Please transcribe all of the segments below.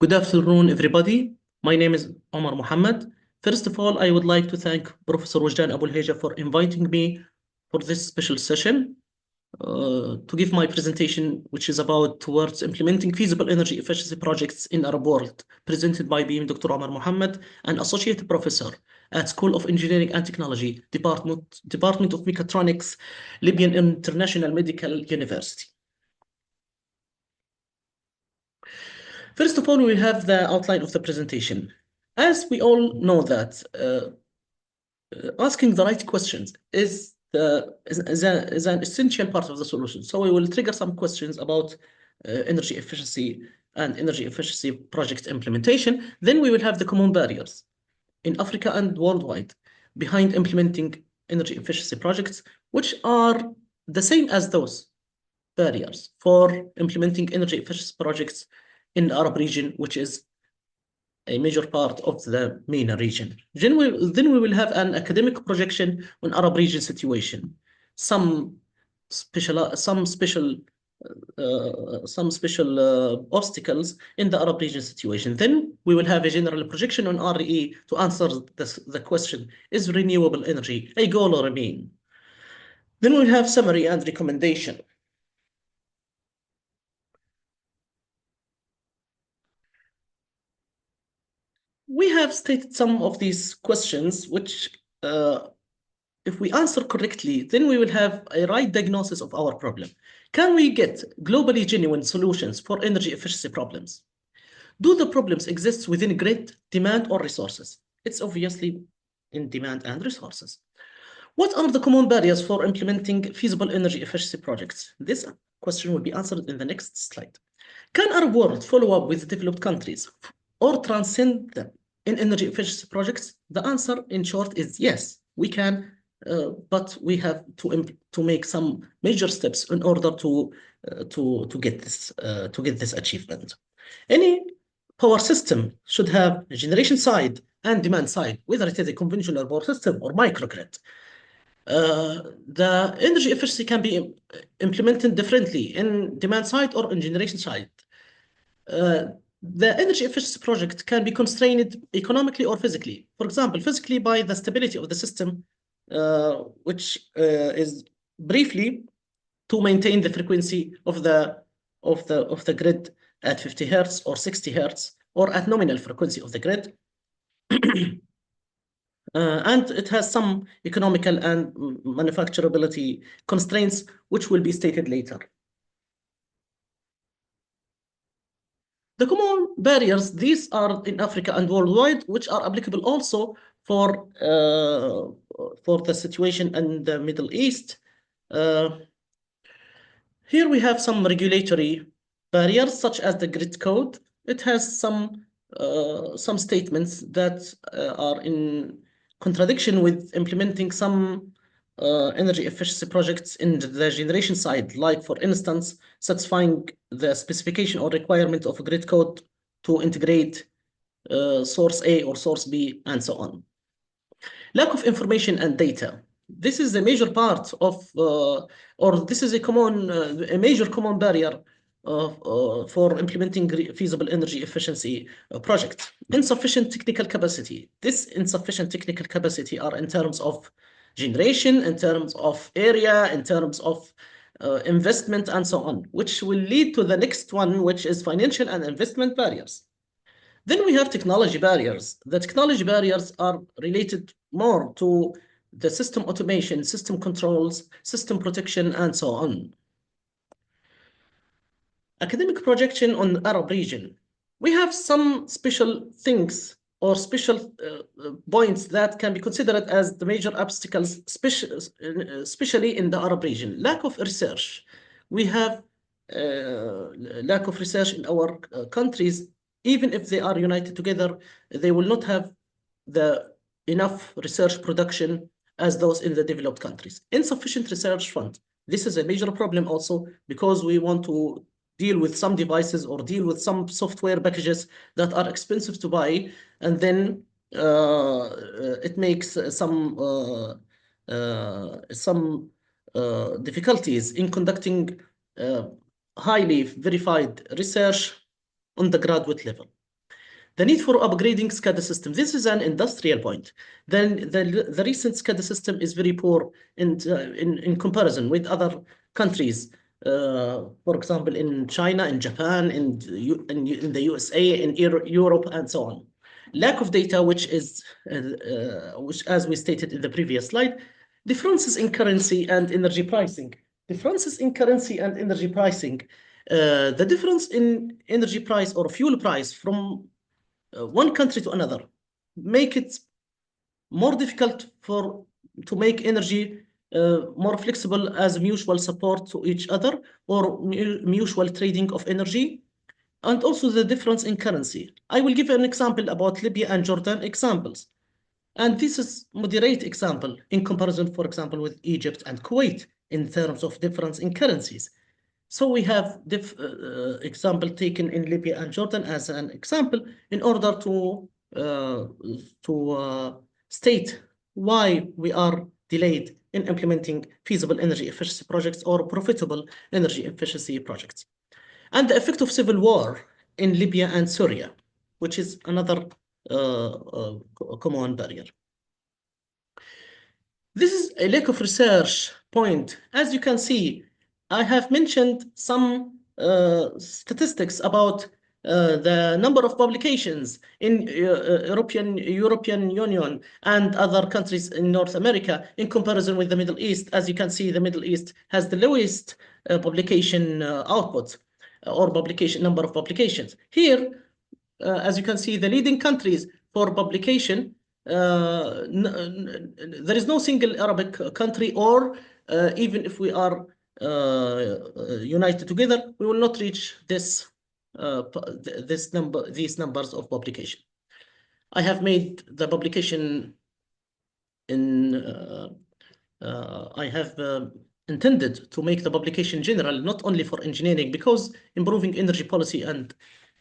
Good afternoon, everybody. My name is Omar Mohammed. First of all, I would like to thank Professor Wajdan Abul Heja for inviting me for this special session to give my presentation, which is about towards implementing feasible energy efficiency projects in Arab world, presented by being Dr. Omar Mohammed, an associate professor at School of Engineering and Technology, Department of Mechatronics, Libyan International Medical University. First of all, we have the outline of the presentation. As we all know that asking the right questions is an essential part of the solution. So we will trigger some questions about energy efficiency and energy efficiency project implementation. Then we will have the common barriers in Africa and worldwide behind implementing energy efficiency projects, which are the same as those barriers for implementing energy efficiency projects in the Arab region, which is a major part of the MENA region. Then we will have an academic projection on Arab region situation, some special obstacles in the Arab region situation. Then we will have a general projection on RE to answer the question, is renewable energy a goal or a mean? Then we'll have summary and recommendation. We have stated some of these questions, which if we answer correctly, then we will have a right diagnosis of our problem. Can we get globally genuine solutions for energy efficiency problems? Do the problems exist within grid, demand, or resources? It's obviously in demand and resources. What are the common barriers for implementing feasible energy efficiency projects? This question will be answered in the next slide. Can Arab world follow up with developed countries or transcend them in energy efficiency projects? The answer, in short, is yes, we can, but we have to make some major steps in order to get this achievement. Any power system should have a generation side and demand side, whether it is a conventional power system or microgrid. The energy efficiency can be implemented differently in demand side or in generation side. The energy efficiency project can be constrained economically or physically. For example, physically by the stability of the system, which is briefly to maintain the frequency of the grid at 50 hertz or 60 hertz or at nominal frequency of the grid. And it has some economical and manufacturability constraints, which will be stated later. The common barriers, these are in Africa and worldwide, which are applicable also for the situation in the Middle East. Here we have some regulatory barriers, such as the grid code. It has some statements that are in contradiction with implementing some energy efficiency projects in the generation side, like, for instance, satisfying the specification or requirement of a grid code to integrate source A or source B, and so on. Lack of information and data. This is a major part of, or this is a major common barrier for implementing feasible energy efficiency projects. Insufficient technical capacity. This insufficient technical capacity are in terms of generation, in terms of area, in terms of investment, and so on, which will lead to the next one, which is financial and investment barriers. Then we have technology barriers. The technology barriers are related more to the system automation, system controls, system protection, and so on. Academic projection on Arab region. We have some special things or special points that can be considered as the major obstacles, especially in the Arab region. Lack of research. We have lack of research in our countries. Even if they are united together, they will not have enough research production as those in the developed countries. Insufficient research fund. This is a major problem also, because we want to deal with some devices or deal with some software packages that are expensive to buy, and then it makes some difficulties in conducting highly verified research on the graduate level. The need for upgrading SCADA system. This is an industrial point. Then the recent SCADA system is very poor in comparison with other countries. For example, in China, in Japan, in the USA, in Europe, and so on. Lack of data, which as we stated in the previous slide, differences in currency and energy pricing. Differences in currency and energy pricing. The difference in energy price or fuel price from one country to another make it more difficult to make energy more flexible as mutual support to each other or mutual trading of energy, and also the difference in currency. I will give an example about Libya and Jordan examples. And this is moderate example in comparison, for example, with Egypt and Kuwait in terms of difference in currencies. So we have example taken in Libya and Jordan as an example in order to state why we are delayed in implementing feasible energy efficiency projects or profitable energy efficiency projects. And the effect of civil war in Libya and Syria, which is another common barrier. This is a lack of research point. As you can see, I have mentioned some statistics about the number of publications in European Union and other countries in North America in comparison with the Middle East. As you can see, the Middle East has the lowest publication output or publication number of publications. Here, as you can see, the leading countries for publication, there is no single Arabic country, or even if we are united together, we will not reach these numbers of publication. I have made the publication I have intended to make the publication general, not only for engineering, because improving energy policy and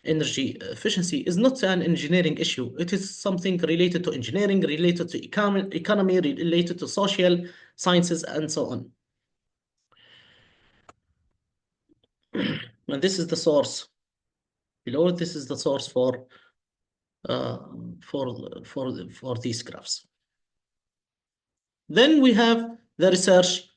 energy efficiency is not an engineering issue. It is something related to engineering, related to economy, related to social sciences, and so on. And this is the source. Below, this is the source for these graphs. Then we have the research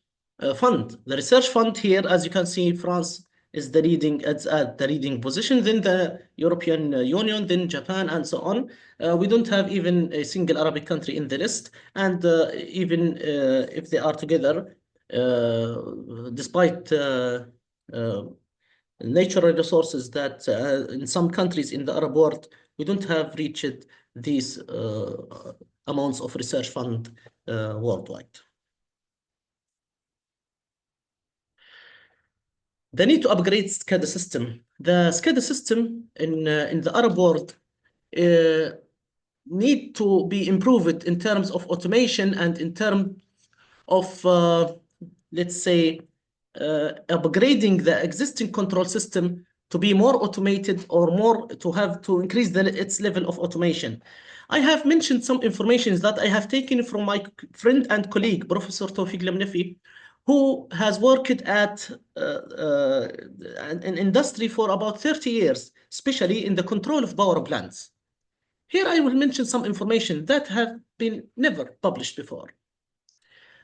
fund. The research fund here, as you can see, France is the leading at the leading position, then the European Union, then Japan, and so on. We don't have even a single Arabic country in the list, and even if they are together, despite natural resources that in some countries in the Arab world, we don't have reached these amounts of research fund worldwide. The need to upgrade SCADA system. The SCADA system in the Arab world need to be improved in terms of automation and in terms of, let's say, upgrading the existing control system to be more automated or more to increase its level of automation. I have mentioned some information that I have taken from my friend and colleague, Professor Tawfiq Lamnafi, who has worked at an industry for about 30 years, especially in the control of power plants. Here I will mention some information that have been never published before.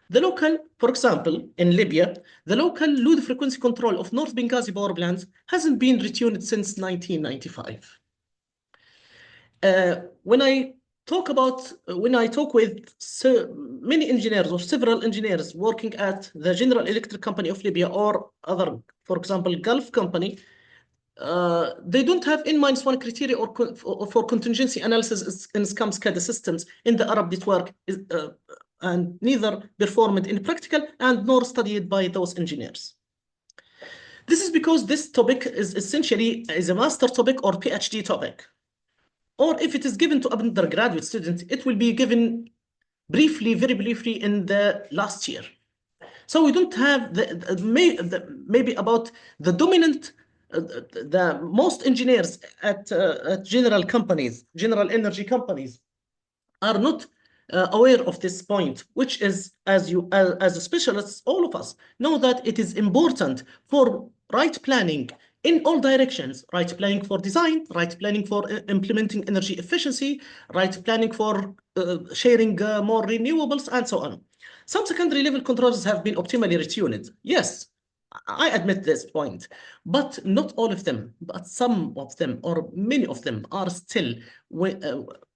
The local, for example, in Libya, the local low frequency control of North Benghazi power plants hasn't been retuned since 1995. When I talk with many engineers or several engineers working at the General Electric Company of Libya or other, for example, Gulf Company, they don't have N-1 criteria for contingency analysis in SCADA systems in the Arab network, and neither performed in practical and nor studied by those engineers. This is because this topic is essentially a master topic or PhD topic. Or if it is given to undergraduate students, it will be given briefly, very briefly in the last year. So we don't have maybe about the dominant, the most engineers at general energy companies are not aware of this point, which is, as a specialists, all of us know that it is important for right planning in all directions, right planning for design, right planning for implementing energy efficiency, right planning for sharing more renewables, and so on. Some secondary level controls have been optimally retuned. Yes, I admit this point, but not all of them, but some of them or many of them are still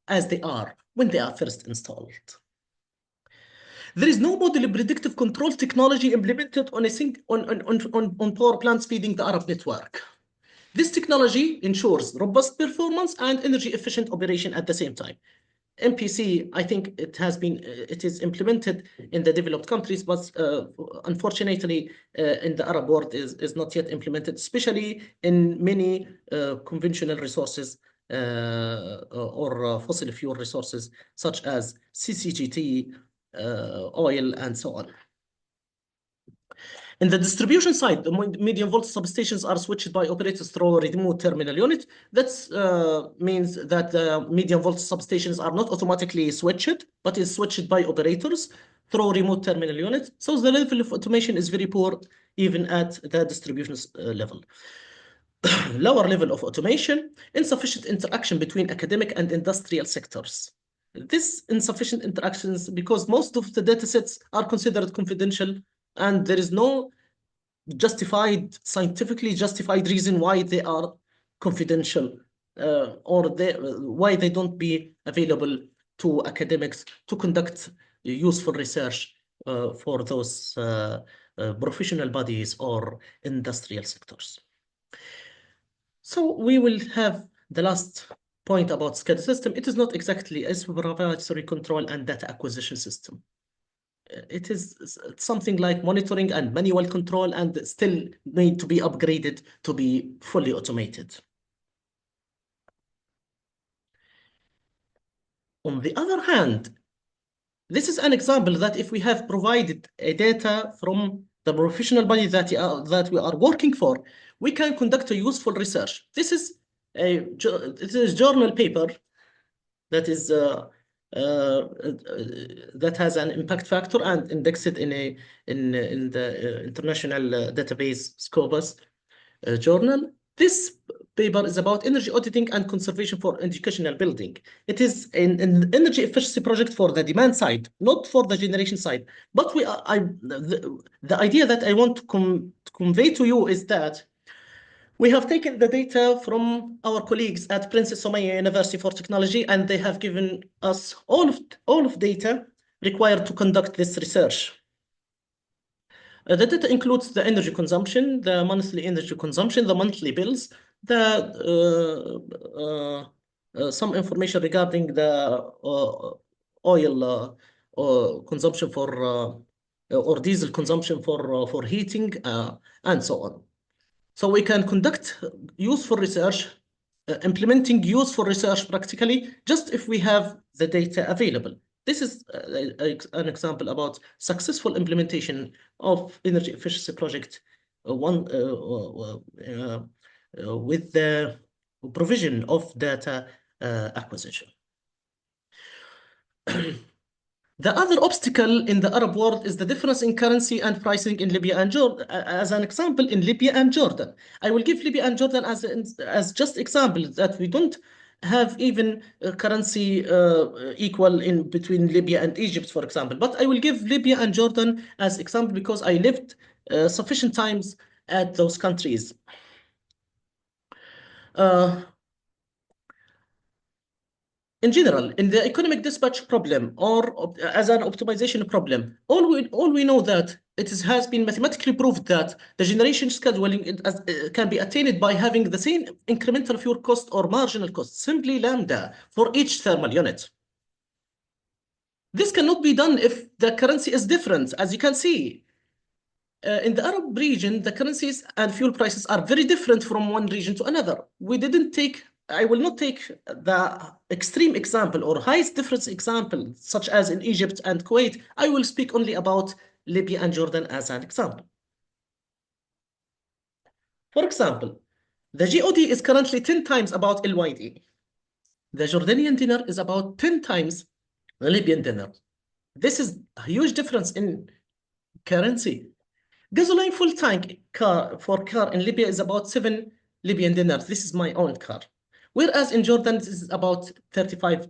as they are when they are first installed. There is no model predictive control technology implemented on on power plants feeding the Arab network. This technology ensures robust performance and energy efficient operation at the same time. MPC, I think it is implemented in the developed countries, but unfortunately, in the Arab world is not yet implemented, especially in many conventional resources or fossil fuel resources, such as CCGT, oil, and so on. In the distribution side, the medium voltage substations are switched by operators through a remote terminal unit. That means that medium voltage substations are not automatically switched, but is switched by operators through remote terminal unit. So the level of automation is very poor, even at the distribution level. Lower level of automation, insufficient interaction between academic and industrial sectors. This insufficient interactions because most of the data sets are considered confidential and there is no scientifically justified reason why they are confidential or why they don't be available to academics to conduct useful research for those professional bodies or industrial sectors. So we will have the last point about SCADA system. It is not exactly a supervisory control and data acquisition system. It is something like monitoring and manual control and still need to be upgraded to be fully automated. On the other hand, this is an example that if we have provided a data from the professional body that we are working for, we can conduct a useful research. This is a journal paper that is that has an impact factor and indexed in the international database Scopus journal. This paper is about energy auditing and conservation for educational building. It is an energy efficiency project for the demand side, not for the generation side. But the idea that I want to convey to you is that we have taken the data from our colleagues at Princess Sumaya University for Technology, and they have given us all of data required to conduct this research. The data includes the energy consumption, the monthly energy consumption, the monthly bills, some information regarding the oil consumption or diesel consumption for heating, and so on. So we can conduct useful research, implementing useful research practically, just if we have the data available. This is an example about successful implementation of energy efficiency project with the provision of data acquisition. The other obstacle in the Arab world is the difference in currency and pricing in Libya and Jordan. As an example, in Libya and Jordan, I will give Libya and Jordan as just example that we don't have even currency equal in between Libya and Egypt, for example. But I will give Libya and Jordan as example because I lived sufficient times at those countries. In general, in the economic dispatch problem or as an optimization problem, all we know that has been mathematically proved that the generation scheduling can be attained by having the same incremental fuel cost or marginal cost, simply lambda, for each thermal unit. This cannot be done if the currency is different, as you can see. In the Arab region, the currencies and fuel prices are very different from one region to another. I will not take the extreme example or highest difference example, such as in Egypt and Kuwait. I will speak only about Libya and Jordan as an example. For example, the GOD is currently 10 times about LYD. The Jordanian dinar is about 10 times the Libyan dinar. This is a huge difference in currency. Gasoline full tank car in Libya is about 7 Libyan dinars. This is my own car. Whereas in Jordan, this is about 35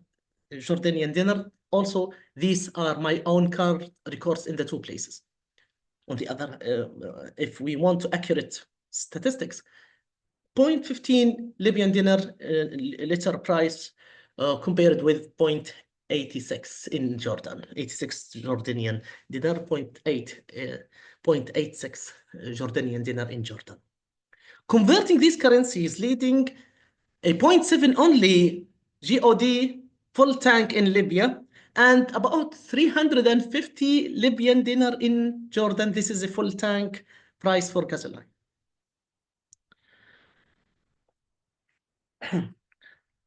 Jordanian dinar. Also, these are my own car records in the two places. On the other, if we want to accurate statistics, 0.15 Libyan dinar liter price compared with 0.86 in Jordan, 86 Jordanian dinar, 0.86 Jordanian dinar in Jordan. Converting these currencies leading a 0.7 only GOD full tank in Libya and about 350 Libyan dinar in Jordan. This is a full tank price for gasoline.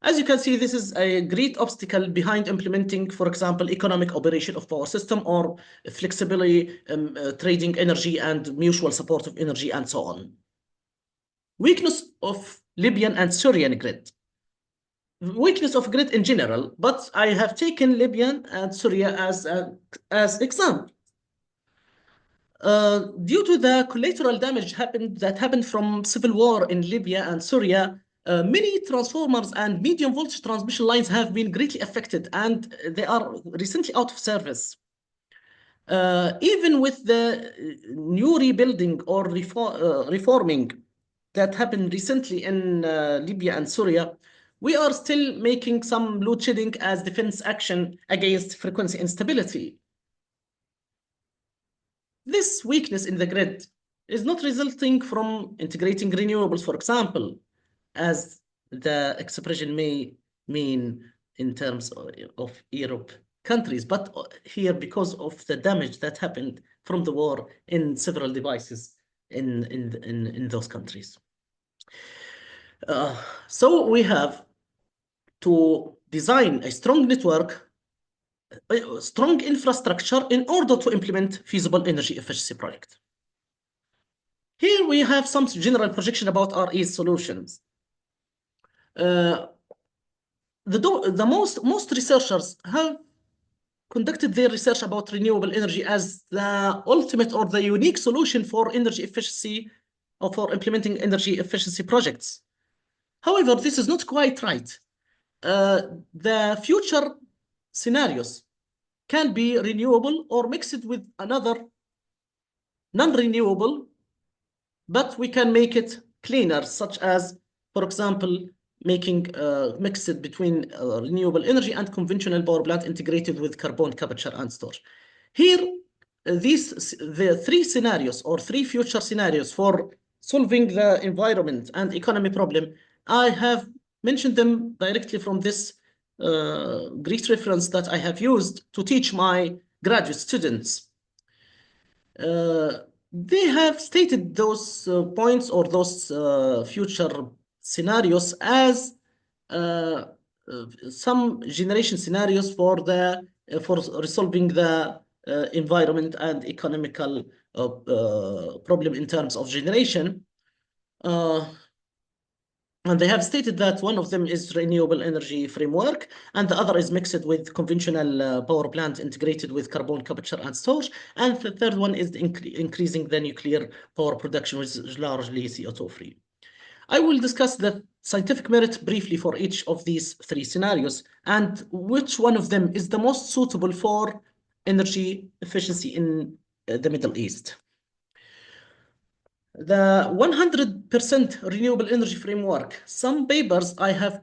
As you can see, this is a great obstacle behind implementing, for example, economic operation of power system or flexibly trading energy and mutual support of energy and so on. Weakness of Libyan and Syrian grid. Weakness of grid in general, but I have taken Libyan and Syria as example. Due to the collateral damage that happened from civil war in Libya and Syria, many transformers and medium voltage transmission lines have been greatly affected and they are recently out of service. Even with the new rebuilding or reforming that happened recently in Libya and Syria, we are still making some load shedding as defense action against frequency instability. This weakness in the grid is not resulting from integrating renewables, for example, as the expression may mean in terms of Europe countries, but here because of the damage that happened from the war in several devices in those countries. So we have to design a strong network, a strong infrastructure in order to implement feasible energy efficiency projects. Here we have some general projection about RE solutions. The most researchers have conducted their research about renewable energy as the ultimate or the unique solution for energy efficiency or for implementing energy efficiency projects. However, this is not quite right. The future scenarios can be renewable or mixed with another non-renewable, but we can make it cleaner, such as, for example, making mixed between renewable energy and conventional power plant integrated with carbon capture and storage. Here, the three scenarios or three future scenarios for solving the environment and economy problem, I have mentioned them directly from this great reference that I have used to teach my graduate students. They have stated those points or those future scenarios as some generation scenarios for resolving the environment and economical problem in terms of generation. And they have stated that one of them is renewable energy framework, and the other is mixed with conventional power plant integrated with carbon capture and storage. And the third one is increasing the nuclear power production, which is largely CO2 free. I will discuss the scientific merit briefly for each of these three scenarios and which one of them is the most suitable for energy efficiency in the Middle East. The 100% renewable energy framework, some papers I have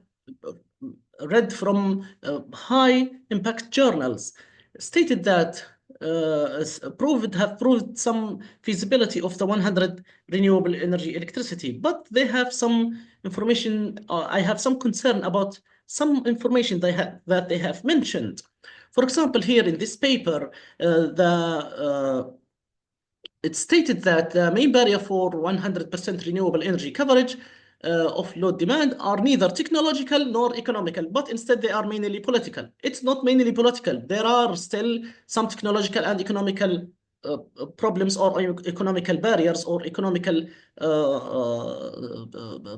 read from high impact journals stated that have proved some feasibility of the 100 renewable energy electricity, but they have some information. I have some concern about some information that they have mentioned. For example, here in this paper, it stated that the main barrier for 100% renewable energy coverage of load demand are neither technological nor economical, but instead they are mainly political. It's not mainly political. There are still some technological and economical problems or economical barriers or economical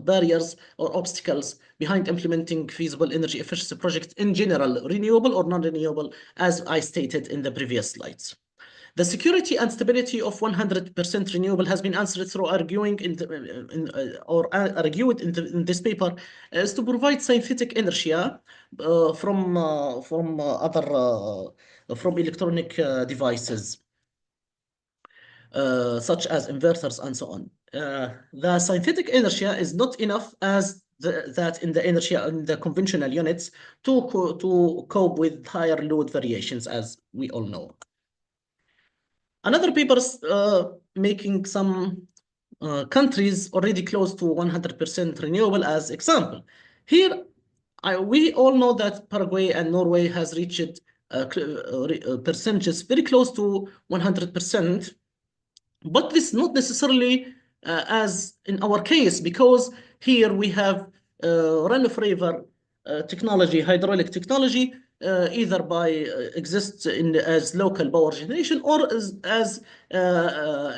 barriers or obstacles behind implementing feasible energy efficiency projects in general, renewable or non-renewable, as I stated in the previous slides. The security and stability of 100% renewable has been answered through arguing argued in this paper is to provide synthetic inertia from electronic devices such as inverters and so on. The synthetic inertia is not enough as that in the inertia in the conventional units to cope with higher load variations, as we all know. Another paper making some countries already close to 100% renewable as example. Here, we all know that Paraguay and Norway has reached percentages very close to 100%, but this is not necessarily as in our case, because here we have run-of-river technology, hydraulic technology, either by exists as local power generation or as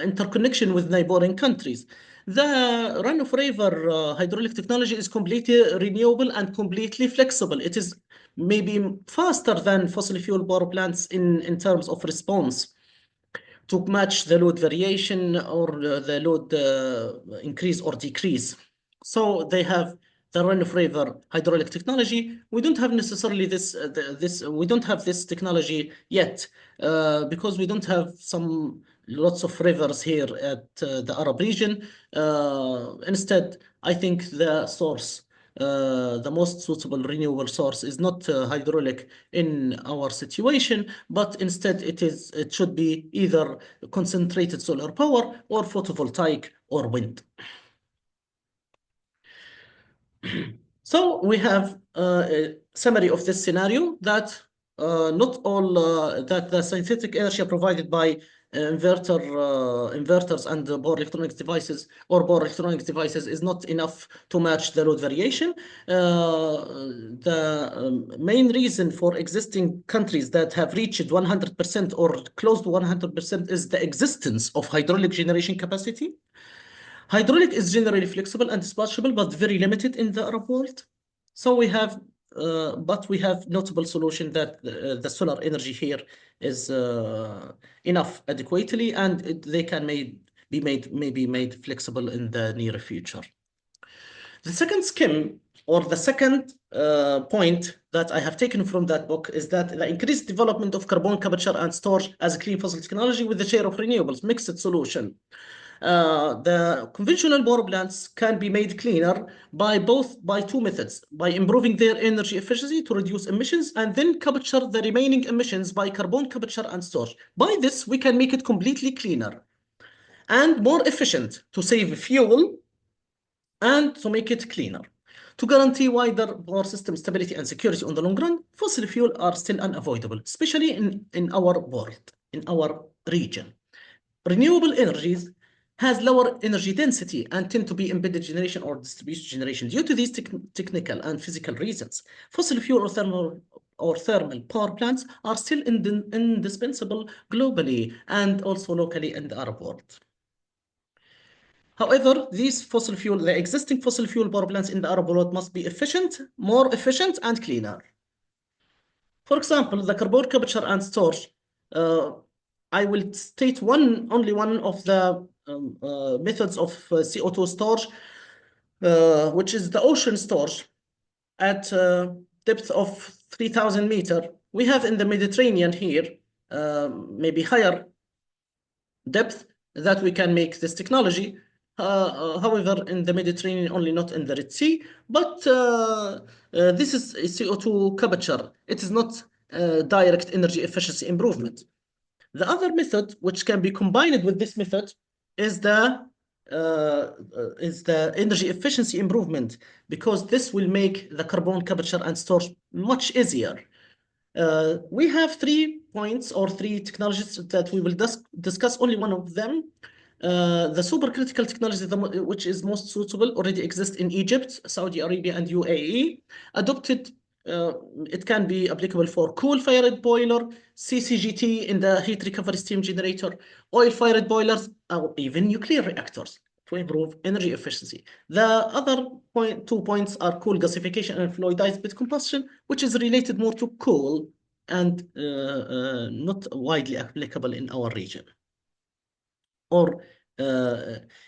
interconnection with neighboring countries. The run-of-river hydraulic technology is completely renewable and completely flexible. It is maybe faster than fossil fuel power plants in terms of response to match the load variation or the load increase or decrease. So they have the run-of-river hydraulic technology. We don't have necessarily we don't have this technology yet because we don't have lots of rivers here at the Arab region. Instead, I think the most suitable renewable source is not hydraulic in our situation, but instead it should be either concentrated solar power or photovoltaic or wind. So we have a summary of this scenario that not all that the synthetic inertia provided by inverters and power electronics devices is not enough to match the load variation. The main reason for existing countries that have reached 100% or close to 100% is the existence of hydraulic generation capacity. Hydraulic is generally flexible and dispatchable, but very limited in the Arab world. So we have notable solution that the solar energy here is enough adequately, and they can be made flexible in the near future. The second scheme, or the second point that I have taken from that book, is that the increased development of carbon capture and storage as a clean fossil technology with the share of renewables, mixed solution. The conventional power plants can be made cleaner by two methods: by improving their energy efficiency to reduce emissions, and then capture the remaining emissions by carbon capture and storage. By this, we can make it completely cleaner and more efficient to save fuel and to make it cleaner. To guarantee wider power system stability and security on the long run, fossil fuel are still unavoidable, especially in our world, in our region. Renewable energies has lower energy density and tend to be embedded generation or distributed generation. Due to these technical and physical reasons, fossil fuel or thermal power plants are still indispensable globally and also locally in the Arab world. However, the existing fossil fuel power plants in the Arab world must be more efficient and cleaner. For example, the carbon capture and storage. I will state only one of the methods of CO2 storage, which is the ocean storage at depth of 3,000 meters. We have in the Mediterranean here, maybe higher depth that we can make this technology. However, in the Mediterranean, only not in the Red Sea, but this is a CO2 capture. It is not direct energy efficiency improvement. The other method, which can be combined with this method, is the energy efficiency improvement, because this will make the carbon capture and storage much easier. We have 3 points or 3 technologies that we will discuss only one of them. The supercritical technology, which is most suitable, already exists in Egypt, Saudi Arabia, and UAE. Adopted, it can be applicable for coal-fired boiler, CCGT in the heat recovery steam generator, oil-fired boilers, or even nuclear reactors to improve energy efficiency. The other 2 points are coal gasification and fluidized bed combustion, which is related more to coal and not widely applicable in our region. Or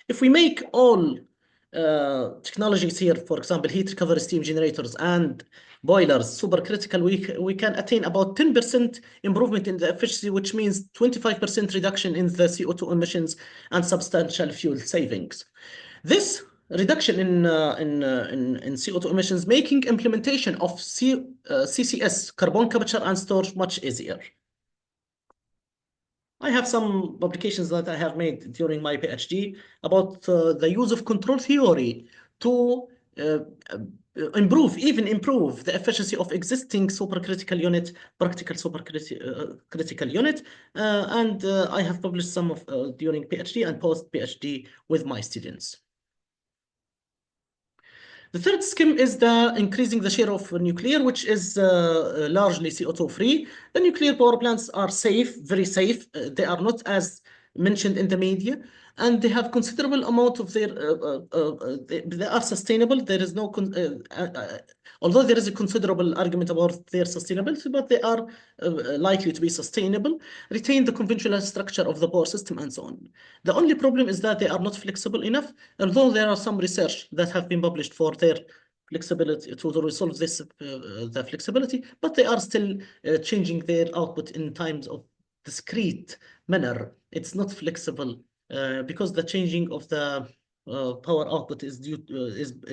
if we make all technologies here, for example, heat recovery steam generators and boilers supercritical, we can attain about 10% improvement in the efficiency, which means 25% reduction in the CO2 emissions and substantial fuel savings. This reduction in CO2 emissions, making implementation of CCS, carbon capture and storage, much easier. I have some publications that I have made during my PhD about the use of control theory to uh, even improve the efficiency of existing supercritical unit, practical supercritical unit. And I have published some of during PhD and post-PhD with my students. The third scheme is the increasing the share of nuclear, which is largely CO2 free. The nuclear power plants are safe, very safe. They are not as mentioned in the media, and they have considerable amount of their. They are sustainable. There is no, although there is a considerable argument about their sustainability, but they are likely to be sustainable. Retain the conventional structure of the power system and so on. The only problem is that they are not flexible enough, although there are some research that have been published for their flexibility to resolve this the flexibility, but they are still changing their output in times of discrete manner. It's not flexible because the changing of the power output is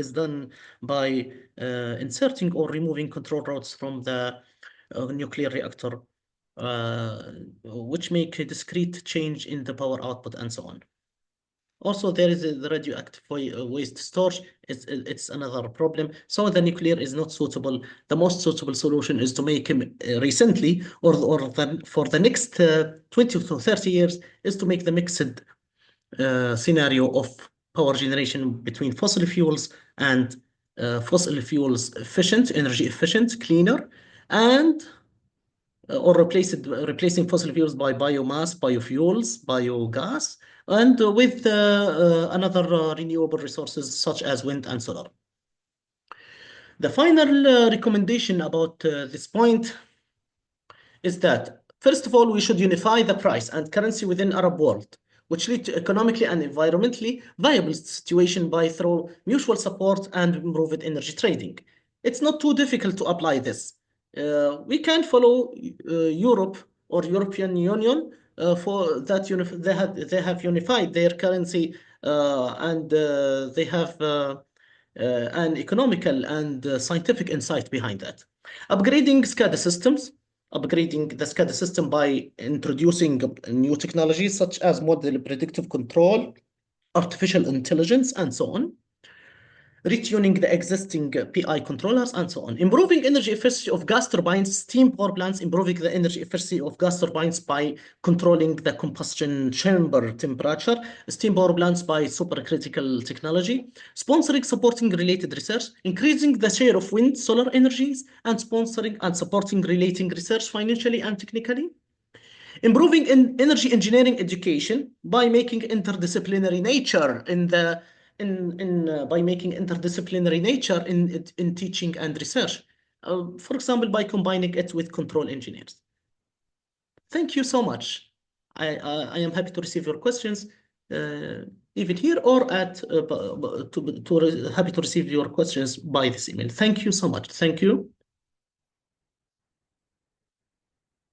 is done by inserting or removing control rods from the nuclear reactor, which make a discrete change in the power output and so on. Also, there is the radioactive waste storage. It's another problem. So the nuclear is not suitable. The most suitable solution is to make him recently, or for the next 20 to 30 years, is to make the mixed scenario of power generation between fossil fuels and fossil fuels efficient, energy efficient, cleaner, and or replacing fossil fuels by biomass, biofuels, biogas, and with another renewable resources such as wind and solar. The final recommendation about this point is that, first of all, we should unify the price and currency within Arab world, which lead to economically and environmentally viable situation by through mutual support and improved energy trading. It's not too difficult to apply this. We can follow Europe or European Union for that they have unified their currency and they have an economical and scientific insight behind that. Upgrading SCADA systems, upgrading the SCADA system by introducing new technologies such as model predictive control, artificial intelligence, and so on. Retuning the existing PI controllers, and so on. Improving energy efficiency of gas turbines, steam power plants, improving the energy efficiency of gas turbines by controlling the combustion chamber temperature, steam power plants by supercritical technology, sponsoring, supporting related research, increasing the share of wind, solar energies, and sponsoring and supporting relating research financially and technically. Improving energy engineering education by making interdisciplinary nature by making interdisciplinary nature in teaching and research. For example, by combining it with control engineers. Thank you so much. I am happy to receive your questions, even here or happy to receive your questions by this email. Thank you so much. Thank you.